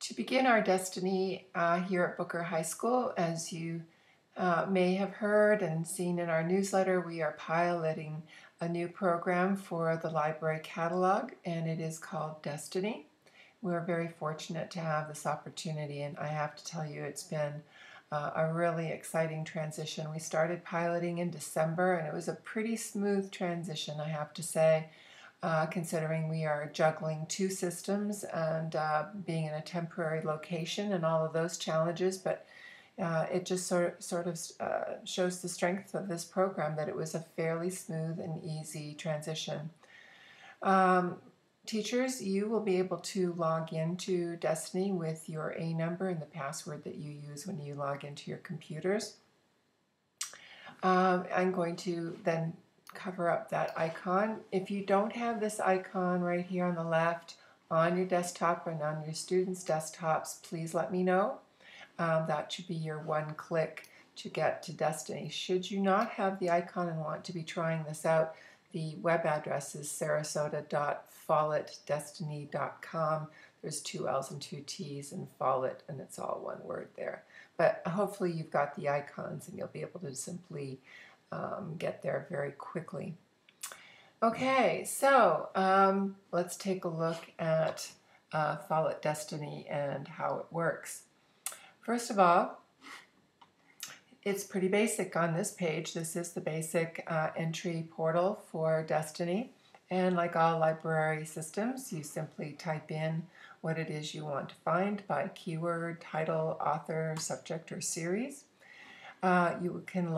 To begin our destiny here at Booker High School, as you may have heard and seen in our newsletter, we are piloting a new program for the library catalog, and it is called Destiny. We're very fortunate to have this opportunity, and I have to tell you, it's been a really exciting transition. We started piloting in December, and it was a pretty smooth transition, I have to say. Considering we are juggling two systems and being in a temporary location and all of those challenges, but it just sort of shows the strength of this program that it was a fairly smooth and easy transition. Teachers, you will be able to log into Destiny with your A number and the password that you use when you log into your computers. I'm going to then cover up that icon. If you don't have this icon right here on the left on your desktop and on your students' desktops, please let me know. That should be your one click to get to Destiny. Should you not have the icon and want to be trying this out, the web address is sarasota.follettdestiny.com. There's two L's and two T's in Follett, and it's all one word there. But hopefully you've got the icons and you'll be able to simply get there very quickly. Okay, so let's take a look at Follett Destiny and how it works. First of all, it's pretty basic on this page. This is the basic entry portal for Destiny. And like all library systems, you simply type in what it is you want to find by keyword, title, author, subject, or series. You can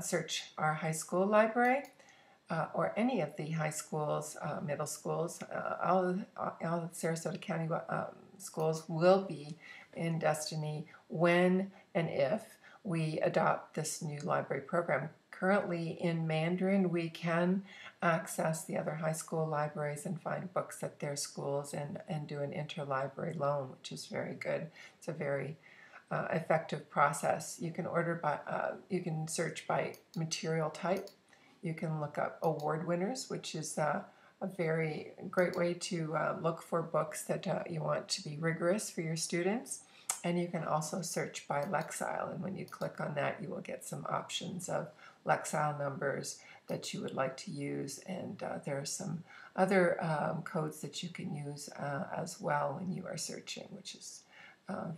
search our high school library or any of the high schools, middle schools. All the Sarasota County schools will be in Destiny when and if we adopt this new library program. Currently in Mandarin, we can access the other high school libraries and find books at their schools and do an interlibrary loan, which is very good. It's a very effective process. You can you can search by material type. You can look up award winners, which is a very great way to look for books that you want to be rigorous for your students. And you can also search by Lexile, and when you click on that, you will get some options of Lexile numbers that you would like to use, and there are some other codes that you can use as well when you are searching, which is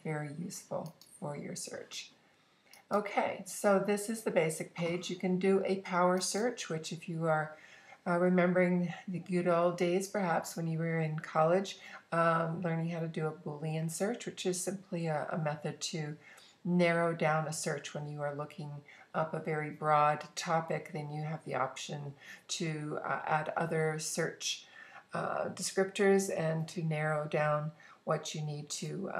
very useful for your search. Okay, so this is the basic page. You can do a power search, which if you are remembering the good old days perhaps when you were in college, learning how to do a Boolean search, which is simply a method to narrow down a search when you are looking up a very broad topic. Then you have the option to add other search descriptors and to narrow down what you need to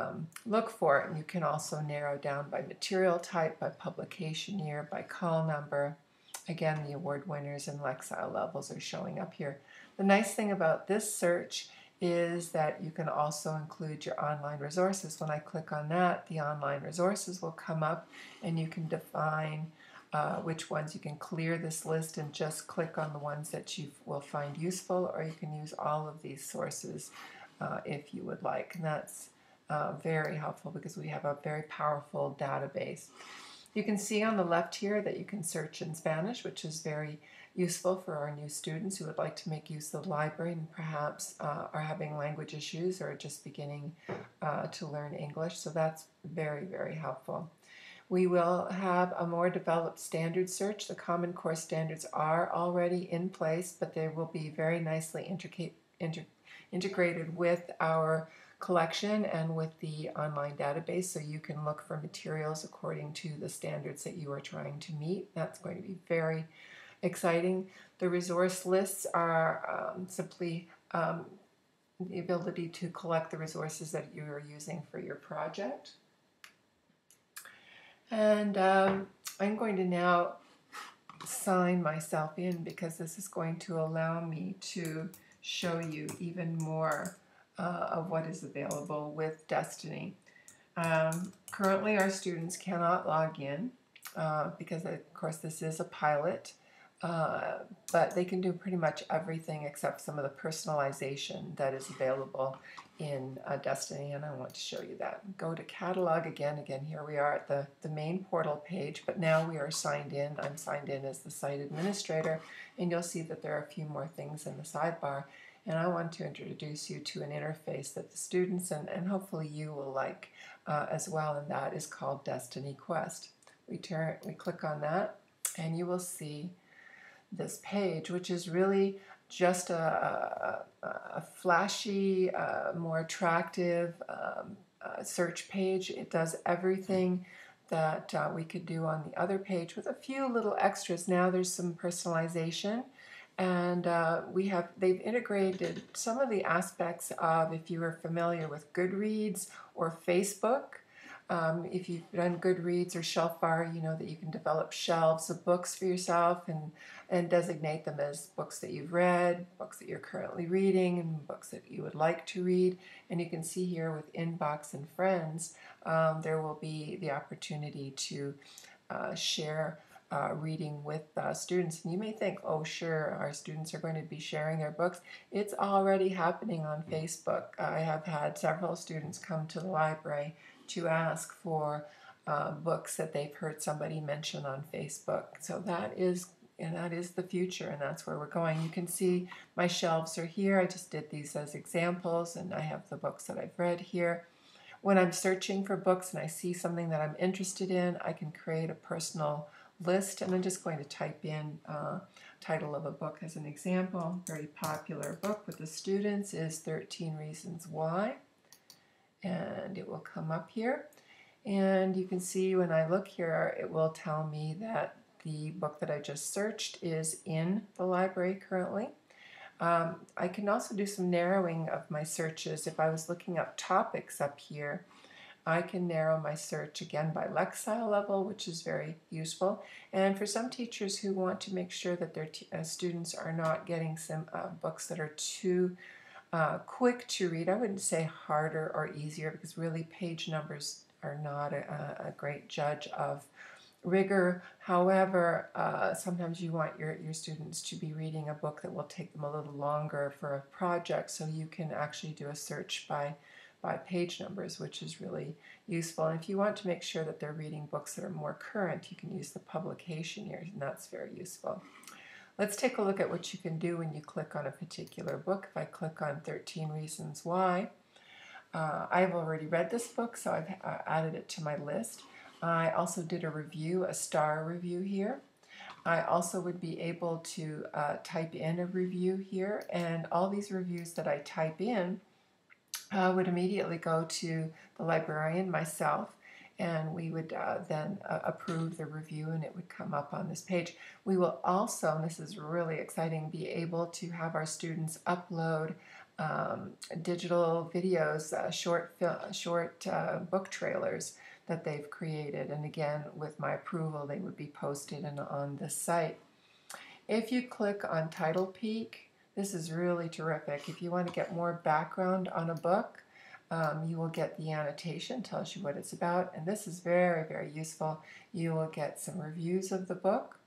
look for. And you can also narrow down by material type, by publication year, by call number. Again, the award winners and Lexile levels are showing up here. The nice thing about this search is that you can also include your online resources. When I click on that, the online resources will come up, and you can define which ones. You can clear this list and just click on the ones that you will find useful, or you can use all of these sources if you would like. And that's very helpful because we have a very powerful database. You can see on the left here that you can search in Spanish, which is very useful for our new students who would like to make use of the library and perhaps are having language issues or just beginning to learn English. So that's very, very helpful. We will have a more developed standard search. The Common Core standards are already in place, but they will be very nicely integrated with our collection and with the online database, so you can look for materials according to the standards that you are trying to meet. That's going to be very exciting. The resource lists are simply the ability to collect the resources that you are using for your project. And I'm going to now sign myself in because this is going to allow me to show you even more of what is available with Destiny. Currently our students cannot log in because of course this is a pilot. Uh, but they can do pretty much everything except some of the personalization that is available in Destiny, and I want to show you that. Go to Catalog again. Again, here we are at the main portal page, but now we are signed in. I'm signed in as the site administrator, and you'll see that there are a few more things in the sidebar. And I want to introduce you to an interface that the students and hopefully you will like as well, and that is called Destiny Quest. We click on that, and you will see this page, which is really just a flashy, more attractive search page. It does everything that we could do on the other page with a few little extras. Now there's some personalization, and they've integrated some of the aspects of, if you are familiar with Goodreads or Facebook. If you've done Goodreads or Shelfbar, you know that you can develop shelves of books for yourself and designate them as books that you've read, books that you're currently reading, and books that you would like to read. And you can see here with Inbox and Friends, there will be the opportunity to share reading with students. And you may think, oh sure, our students are going to be sharing their books. It's already happening on Facebook. I have had several students come to the library to ask for books that they've heard somebody mention on Facebook. So that is the future, and that's where we're going. You can see my shelves are here. I just did these as examples, and I have the books that I've read here. When I'm searching for books and I see something that I'm interested in, I can create a personal list, and I'm just going to type in title of a book as an example. Very popular book with the students is 13 Reasons Why, and it will come up here. And you can see when I look here, it will tell me that the book that I just searched is in the library currently. I can also do some narrowing of my searches. If I was looking up topics up here, I can narrow my search again by Lexile level, which is very useful. And for some teachers who want to make sure that their students are not getting some books that are too quick to read, I wouldn't say harder or easier, because really page numbers are not a great judge of rigor. However, sometimes you want your students to be reading a book that will take them a little longer for a project, so you can actually do a search by page numbers, which is really useful. And if you want to make sure that they're reading books that are more current, you can use the publication year, and that's very useful. Let's take a look at what you can do when you click on a particular book. If I click on 13 Reasons Why, I've already read this book, so I've added it to my list. I also did a review, a star review here. I also would be able to type in a review here, and all these reviews that I type in would immediately go to the librarian, myself, and we would then approve the review, and it would come up on this page. We will also, and this is really exciting, be able to have our students upload digital videos, short book trailers that they've created, and again, with my approval, they would be posted on this site. If you click on Title Peak, this is really terrific. If you want to get more background on a book, you will get the annotation, tells you what it's about, and this is very, very useful. You will get some reviews of the book,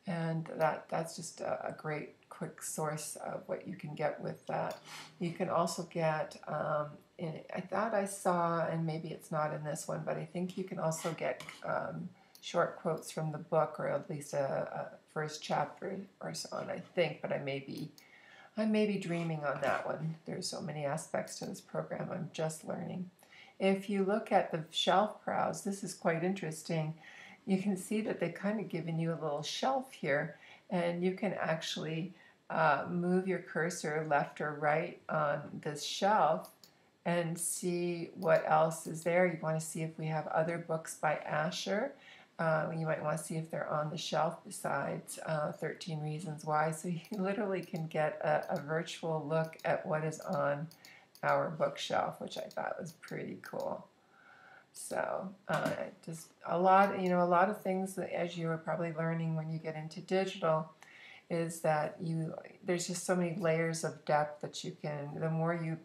and that's just a great quick source of what you can get with that. You can also get, I thought I saw, and maybe it's not in this one, but I think you can also get short quotes from the book, or at least a first chapter or so on, I think, but I may be dreaming on that one. There's so many aspects to this program. I'm just learning. If you look at the shelf browse, this is quite interesting. You can see that they've kind of given you a little shelf here, and you can actually move your cursor left or right on this shelf and see what else is there. You want to see if we have other books by Asher. You might want to see if they're on the shelf besides 13 Reasons Why. So you literally can get a virtual look at what is on our bookshelf, which I thought was pretty cool. So just a lot of things that, as you are probably learning when you get into digital, is that there's just so many layers of depth that you can, the more you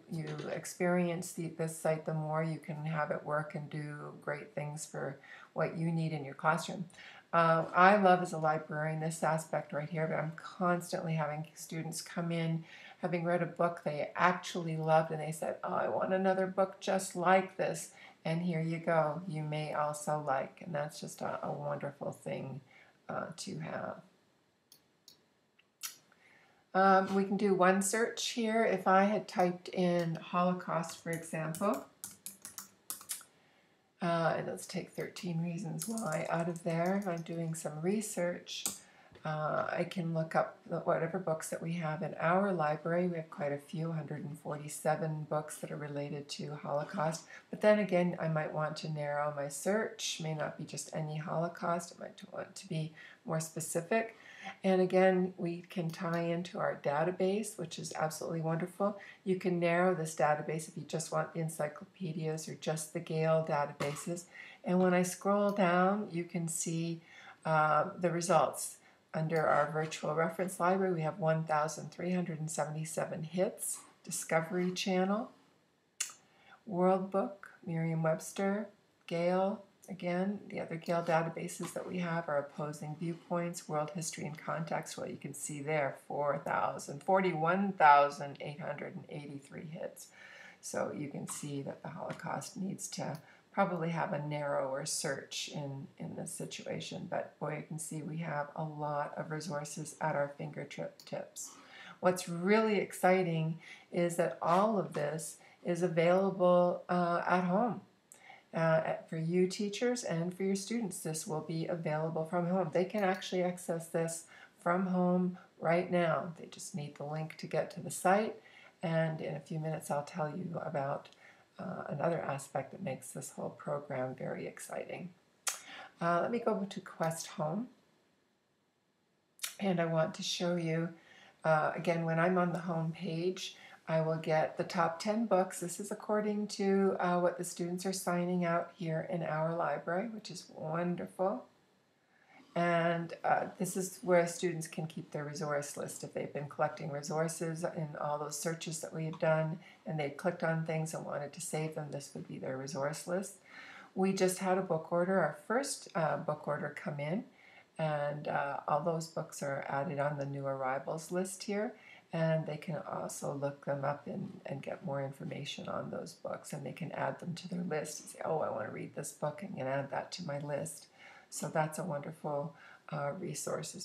experience this site, the more you can have it work and do great things for what you need in your classroom. I love as a librarian this aspect right here, but I'm constantly having students come in having read a book they actually loved and they said, oh, I want another book just like this. And here you go, you may also like, and that's just a wonderful thing to have. We can do one search here. If I had typed in Holocaust, for example, and let's take 13 Reasons Why out of there. If I'm doing some research, I can look up whatever books that we have in our library. We have quite a few, 147 books that are related to Holocaust. But then again, I might want to narrow my search. It may not be just any Holocaust. I might want to be more specific. And again, we can tie into our database, which is absolutely wonderful. You can narrow this database if you just want the encyclopedias or just the Gale databases. And when I scroll down, you can see the results. Under our virtual reference library, we have 1,377 hits, Discovery Channel, World Book, Merriam-Webster, Gale. Again, the other Gale databases that we have are Opposing Viewpoints, World History and Context. Well, you can see there 41,883 hits. So you can see that the Holocaust needs to probably have a narrower search in this situation. But boy, you can see we have a lot of resources at our fingertips. What's really exciting is that all of this is available at home. For you teachers and for your students, this will be available from home. They can actually access this from home right now. They just need the link to get to the site, and in a few minutes I'll tell you about another aspect that makes this whole program very exciting. Let me go to Quest Home, and I want to show you, again, when I'm on the home page, I will get the top 10 books. This is according to what the students are signing out here in our library, which is wonderful. And this is where students can keep their resource list. If they've been collecting resources in all those searches that we've done and they clicked on things and wanted to save them, this would be their resource list. We just had a book order, our first book order come in, and all those books are added on the new arrivals list here, and they can also look them up and get more information on those books, and they can add them to their list and say, oh, I want to read this book and can add that to my list. So that's a wonderful resource.